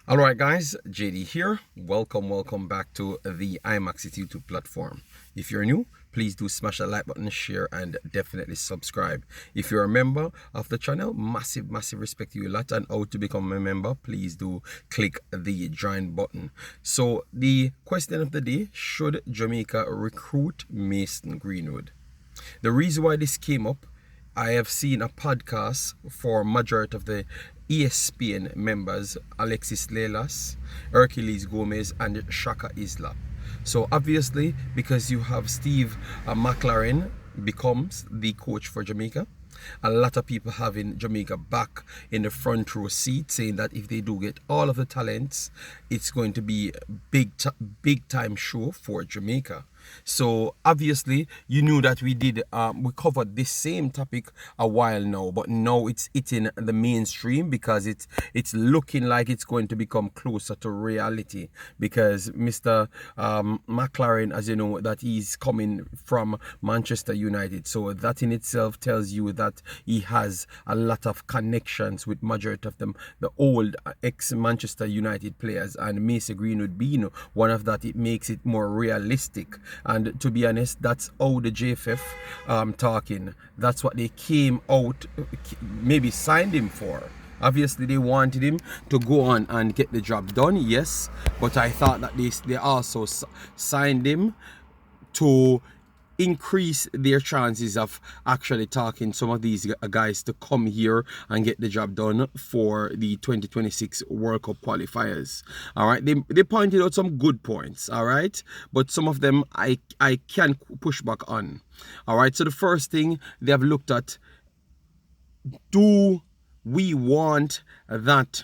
Alright guys, JD here. Welcome back to the Imaxit YouTube platform. If you're new, please do smash that like button, share, and definitely subscribe. If you're a member of the channel, massive respect to you a lot. And how to become a member, please do click the join button. So the question of the day, should Jamaica recruit Mason Greenwood? The reason why this came up, I have seen a podcast for majority of the ESPN members, Alexis Lelas, Hercules Gomez, and Shaka Isla. So obviously, because you have Steve Mcclaren becomes the coach for Jamaica, a lot of people having Jamaica back in the front row seat, saying that if they do get all of the talents, it's going to be a big time show for Jamaica. So obviously you knew that we covered this same topic a while now, but now it's in the mainstream because it's looking like it's going to become closer to reality, because Mr. McLaren, as you know, that he's coming from Manchester United, so that in itself tells you that he has a lot of connections with majority of them, the old ex-Manchester United players, and Mason Greenwood being one of that, it makes it more realistic. And to be honest, that's how the JFF talking. That's what they came out, maybe signed him for. Obviously, they wanted him to go on and get the job done, yes. But I thought that they also signed him to increase their chances of actually talking some of these guys to come here and get the job done for the 2026 World Cup qualifiers. All right, they pointed out some good points, all right, but some of them I can push back on. All right, so the first thing they have looked at, do we want that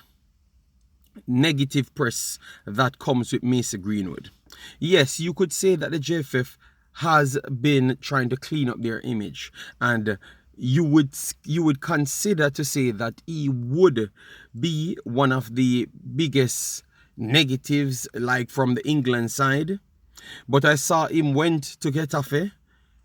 negative press that comes with Mason Greenwood? Yes, you could say that the JFF has been trying to clean up their image, and you would consider to say that he would be one of the biggest negatives, like from the England side. But I saw him went to Getafe.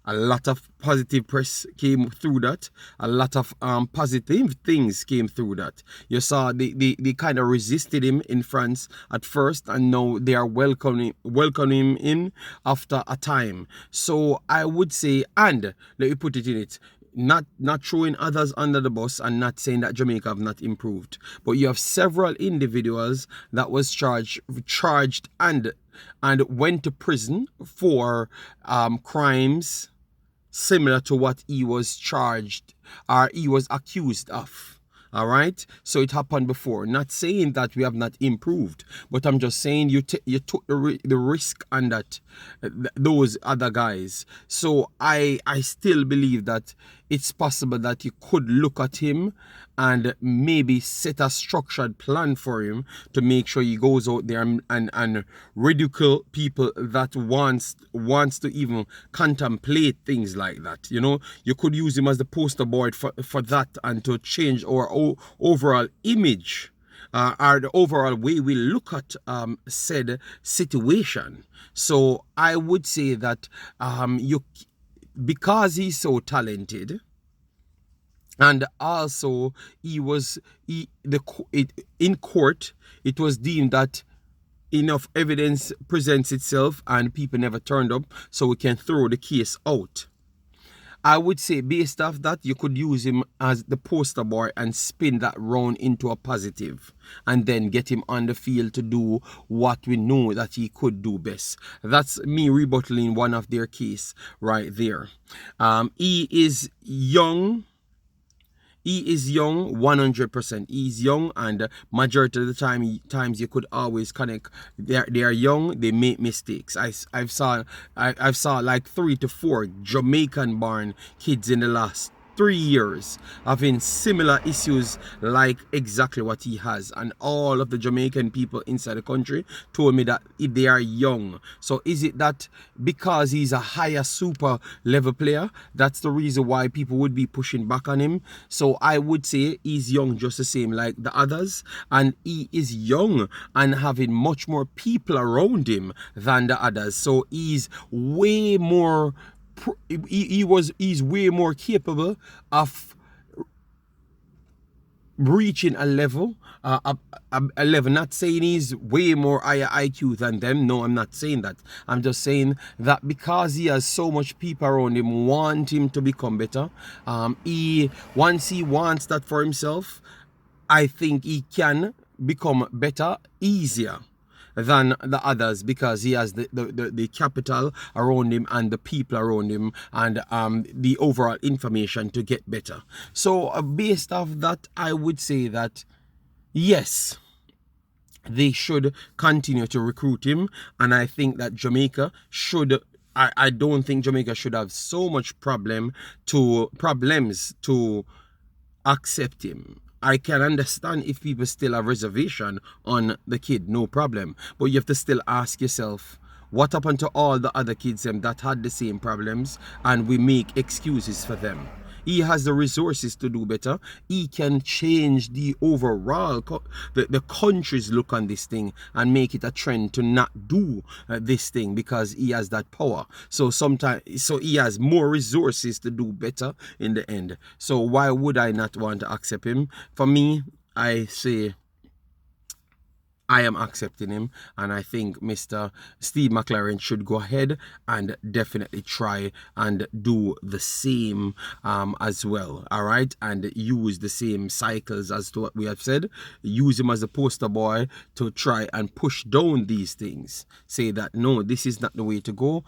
A lot of positive press came through that. A lot of positive things came through that. You saw they kind of resisted him in France at first, and now they are welcoming him in after a time. So I would say, and let me put it in it, not throwing others under the bus and not saying that Jamaica have not improved, but you have several individuals that was charged and went to prison for crimes similar to what he was charged or he was accused of. All right, so it happened before. Not saying that we have not improved, but I'm just saying you took the risk on that those other guys. So I still believe that it's possible that you could look at him and maybe set a structured plan for him to make sure he goes out there and ridicule people that wants to even contemplate things like that. You know, you could use him as the poster boy for that, and to change our overall image, or the overall way we look at said situation. So I would say that because he's so talented, and also in court it was deemed that enough evidence presents itself and people never turned up, so we can throw the case out. I would say based off that, you could use him as the poster boy and spin that round into a positive, and then get him on the field to do what we know that he could do best. That's me rebuttaling one of their case right there. He is young. He is young, 100%. He's young, and majority of the times you could always connect. They are young. They make mistakes. I've saw like 3 to 4 Jamaican-born kids in the last 3 years having similar issues like exactly what he has, and all of the Jamaican people inside the country told me that they are young. So is it that because he's a higher super level player, that's the reason why people would be pushing back on him? So I would say he's young just the same like the others, and he is young and having much more people around him than the others. So he's way more he's way more capable of reaching a level, a level, not saying he's way more higher IQ than them. No, I'm not saying that. I'm just saying that because he has so much people around him want him to become better, once he wants that for himself, I think he can become better easier than the others, because he has the capital around him and the people around him and the overall information to get better. So based off that, I would say that yes, they should continue to recruit him, and I think that Jamaica should. I don't think Jamaica should have so much problems to accept him. I can understand if people still have reservation on the kid, no problem. But you have to still ask yourself, what happened to all the other kids that had the same problems and we make excuses for them? He has the resources to do better. He can change the overall, the country's look on this thing and make it a trend to not do this thing, because he has that power. So he has more resources to do better in the end. So why would I not want to accept him? For me, I say I am accepting him, and I think Mr. Steve Mcclaren should go ahead and definitely try and do the same as well, all right, and use the same cycles as to what we have said. Use him as a poster boy to try and push down these things. Say that no, this is not the way to go.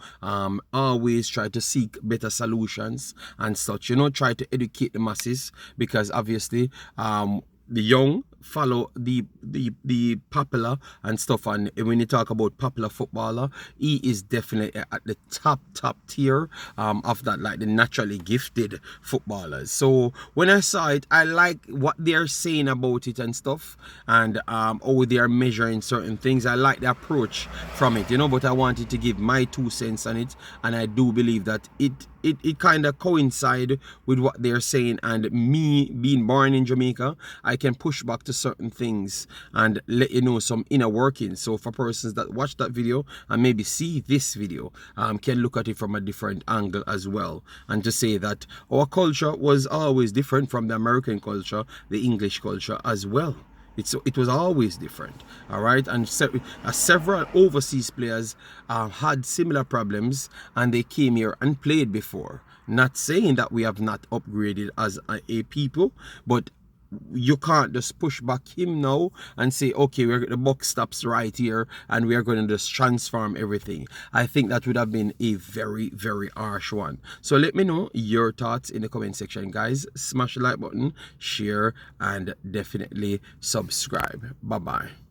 Always try to seek better solutions and such, try to educate the masses, because obviously the young follow the popular and stuff, and when you talk about popular footballer, he is definitely at the top tier of that, like the naturally gifted footballers. So when I saw it, I like what they're saying about it and stuff, and how they are measuring certain things. I like the approach from it, but I wanted to give my 2 cents on it, and I do believe that it kind of coincide with what they're saying, and me being born in Jamaica, I can push back to certain things and let you know some inner workings. So for persons that watch that video and maybe see this video, can look at it from a different angle as well, and to say that our culture was always different from the American culture, the English culture as well. It was always different, all right? And several overseas players had similar problems, and they came here and played before. Not saying that we have not upgraded as a people, but you can't just push back him now and say, okay, the buck stops right here and we are going to just transform everything. I think that would have been a very, very harsh one. So let me know your thoughts in the comment section, guys. Smash the like button, share, and definitely subscribe. Bye bye.